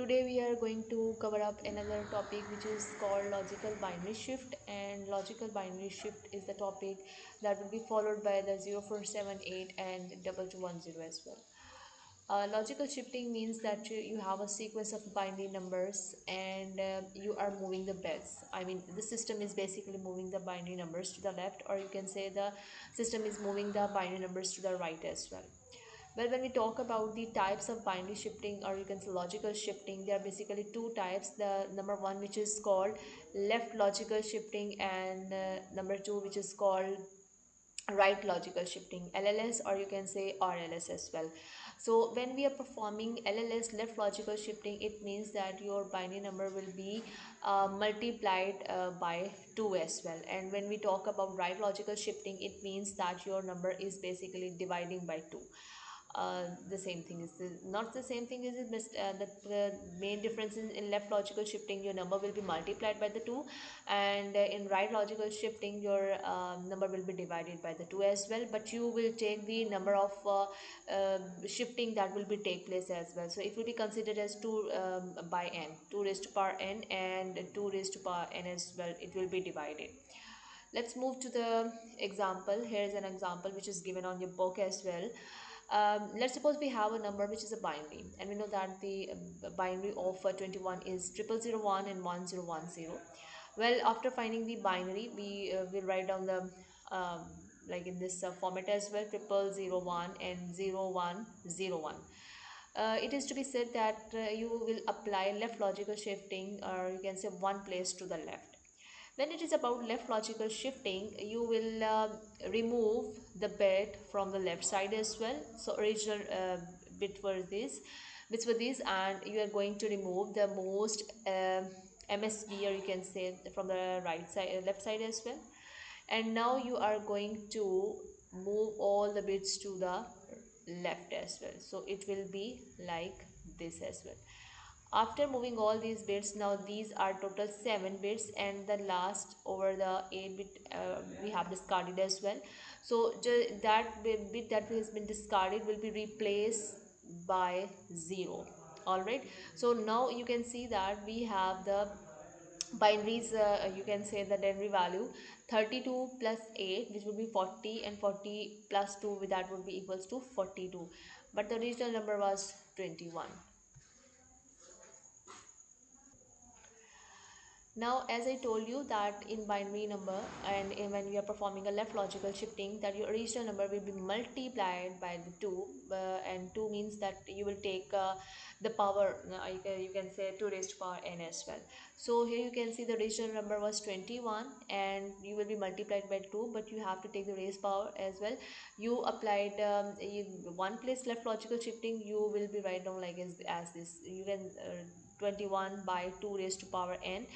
Today we are going to cover up another topic which is called logical binary shift, and logical binary shift is the topic that will be followed by the 0478 and 2210 as well. Logical shifting means that you have a sequence of binary numbers and you are moving the bits. I mean, the system is basically moving the binary numbers to the left, or you can say the system is moving the binary numbers to the right as well. Well, when we talk about the types of binary shifting, or you can say logical shifting, there are basically two types. The number one, which is called left logical shifting, and number two, which is called right logical shifting, LLS, or you can say RLS as well. So when we are performing LLS, left logical shifting, it means that your binary number will be multiplied by 2 as well. And when we talk about right logical shifting, it means that your number is basically dividing by 2. The same thing is not the same thing is it the main difference in left logical shifting, your number will be multiplied by the 2, and in right logical shifting your number will be divided by the 2 as well, but you will take the number of shifting that will be take place as well. So it will be considered as 2 by n, 2 raised to power n, and 2 raised to power n as well, it will be divided. Let's move to the example. Here's an example which is given on your book as well. Let's suppose we have a number which is a binary, and we know that the binary of 21 is 0001 and 1010. Well, after finding the binary, we will write down the like in this format as well, 0001 and 0101. It is to be said that you will apply left logical shifting, or you can say one place to the left. When it is about left logical shifting, you will remove the bit from the left side as well. So original bit were this, bits were these, and you are going to remove the most MSB, or you can say from the right side, left side as well. And now you are going to move all the bits to the left as well. So it will be like this as well. After moving all these bits, now these are total 7 bits, and the last over the 8 bit we have discarded as well. So that bit that has been discarded will be replaced by 0. Alright, so now you can see that we have the binaries, you can say the binary value 32 plus 8, which would be 40, and 40 plus 2, that would be equals to 42, but the original number was 21. Now, as I told you that in binary number, and when you are performing a left logical shifting, that your original number will be multiplied by the 2, and 2 means that you will take the power, you can say 2 raised to power n as well. So here you can see the original number was 21, and you will be multiplied by 2, but you have to take the raised power as well. You applied one place left logical shifting, you will be write down like as this. You can 21 by 2 raised to power n,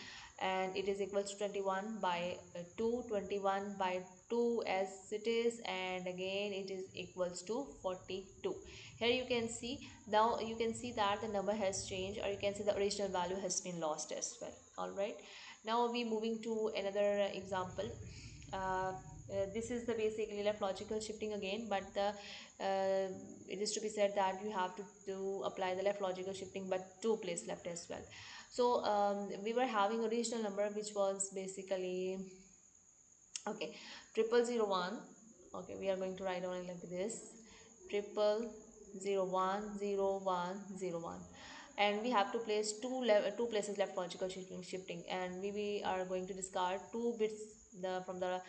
and it is equals to 21 by 2, 21 by 2 as it is, and again it is equals to 42. Here you can see, now you can see that the number has changed, or you can see the original value has been lost as well. All right, now we moving to another example. This is the basically left logical shifting again, but it is to be said that you have to apply the left logical shifting but 2 place left as well. So we were having original number which was basically, okay, 0001. Okay, we are going to write down like this, 00010101, and we have to place two places left logical shifting, and we are going to discard 2 bits from the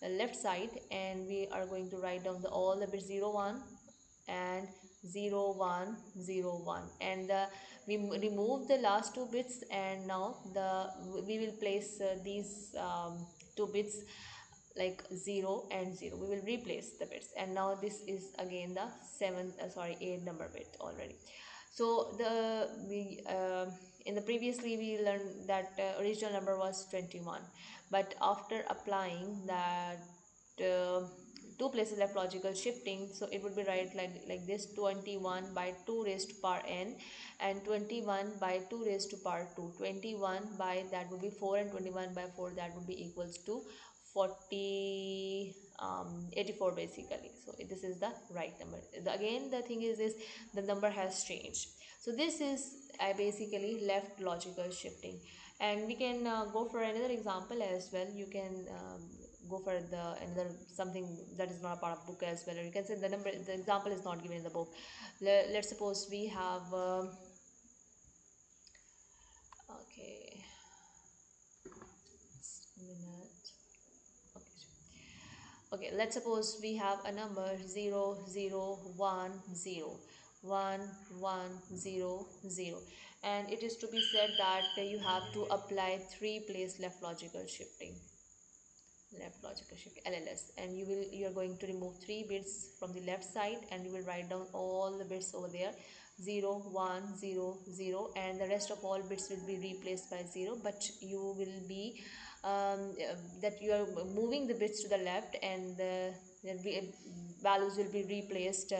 left side, and we are going to write down all the bits 01 and 0101, and we remove the last 2 bits, and now we will place these 2 bits like 0 and 0. We will replace the bits, and now this is again the 8 number bit already. So in the previously we learned that original number was 21, but after applying that 2 places left logical shifting, so it would be right like this, 21 by 2 raised to power n, and 21 by 2 raised to power 2, 21 by that would be 4, and 21 by 4, that would be equals to 84 basically. So this is the right number. Again the thing is the number has changed. So this is basically left logical shifting. And we can go for another example as well. You can go for the another something that is not a part of book as well, or you can say the example is not given in the book. Let's suppose we have okay, just a minute. Okay, okay, let's suppose we have a number 0010 1110, and it is to be said that you have to apply 3 place left logical shift LLS, and you're going to remove 3 bits from the left side, and you will write down all the bits over there, 0100, and the rest of all bits will be replaced by 0, but you will be that you are moving the bits to the left, and values will be replaced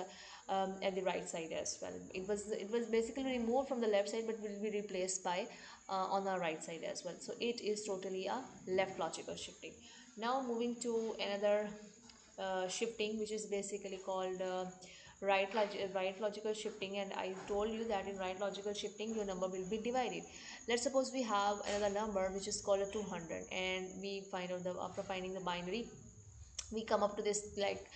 at the right side as well. It was basically removed from the left side, but will be replaced by on the right side as well. So it is totally a left logical shifting. Now moving to another shifting, which is basically called right logical shifting. And I told you that in right logical shifting your number will be divided. Let's suppose we have another number which is called a 200, and we find out the after finding the binary, we come up to this like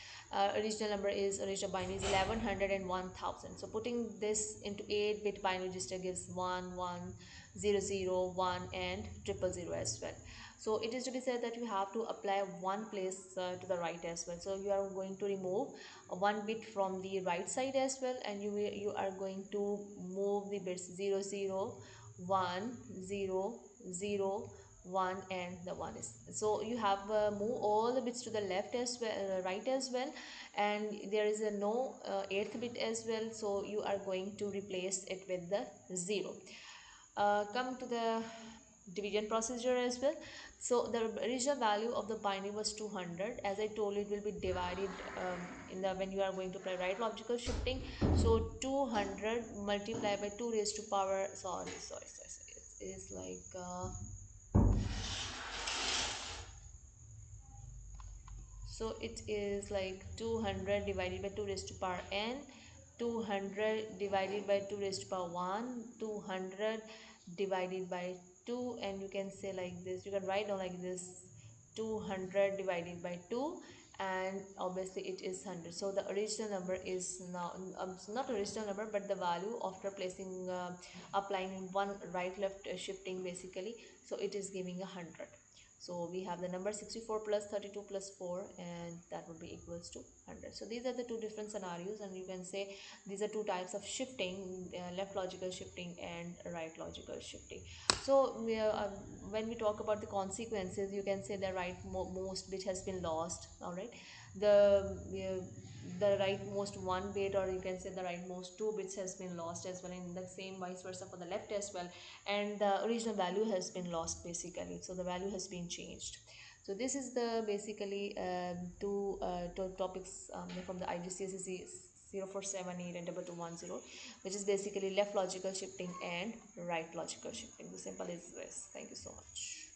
original binary is 1100 and 1000. So putting this into 8-bit binary register gives 11001 and 000 as well. So it is to be said that you have to apply 1 place to the right as well. So you are going to remove 1 bit from the right side as well, and you are going to move the bits 00100 1, and the 1 is, so you have move all the bits to the left as well, right as well, and there is a no 8th bit as well, so you are going to replace it with the 0. Come to the division procedure as well. So the original value of the binary was 200. As I told you, it will be divided in the when you are going to apply right logical shifting. So 200 multiplied by 2 raised to power, sorry, it is like so it is like 200 divided by 2 raised to power n, 200 divided by 2 raised to power 1, 200 divided by 2, and you can say like this, you can write down like this, 200 divided by 2, and obviously it is 100. So the original number is now not original number, but the value after placing applying one right left shifting basically, so it is giving 100. So we have the number 64 plus 32 plus 4, and that would be equals to 100. So these are the two different scenarios, and you can say these are two types of shifting, left logical shifting and right logical shifting. So when we talk about the consequences, you can say the most bit has been lost. All right, the rightmost 1 bit, or you can say the rightmost 2 bits has been lost as well, and the same vice versa for the left as well, and the original value has been lost basically, so the value has been changed. So this is the basically two topics from the IGCSE 0478 and 2210, which is basically left logical shifting and right logical shifting. The simple is this. Thank you so much.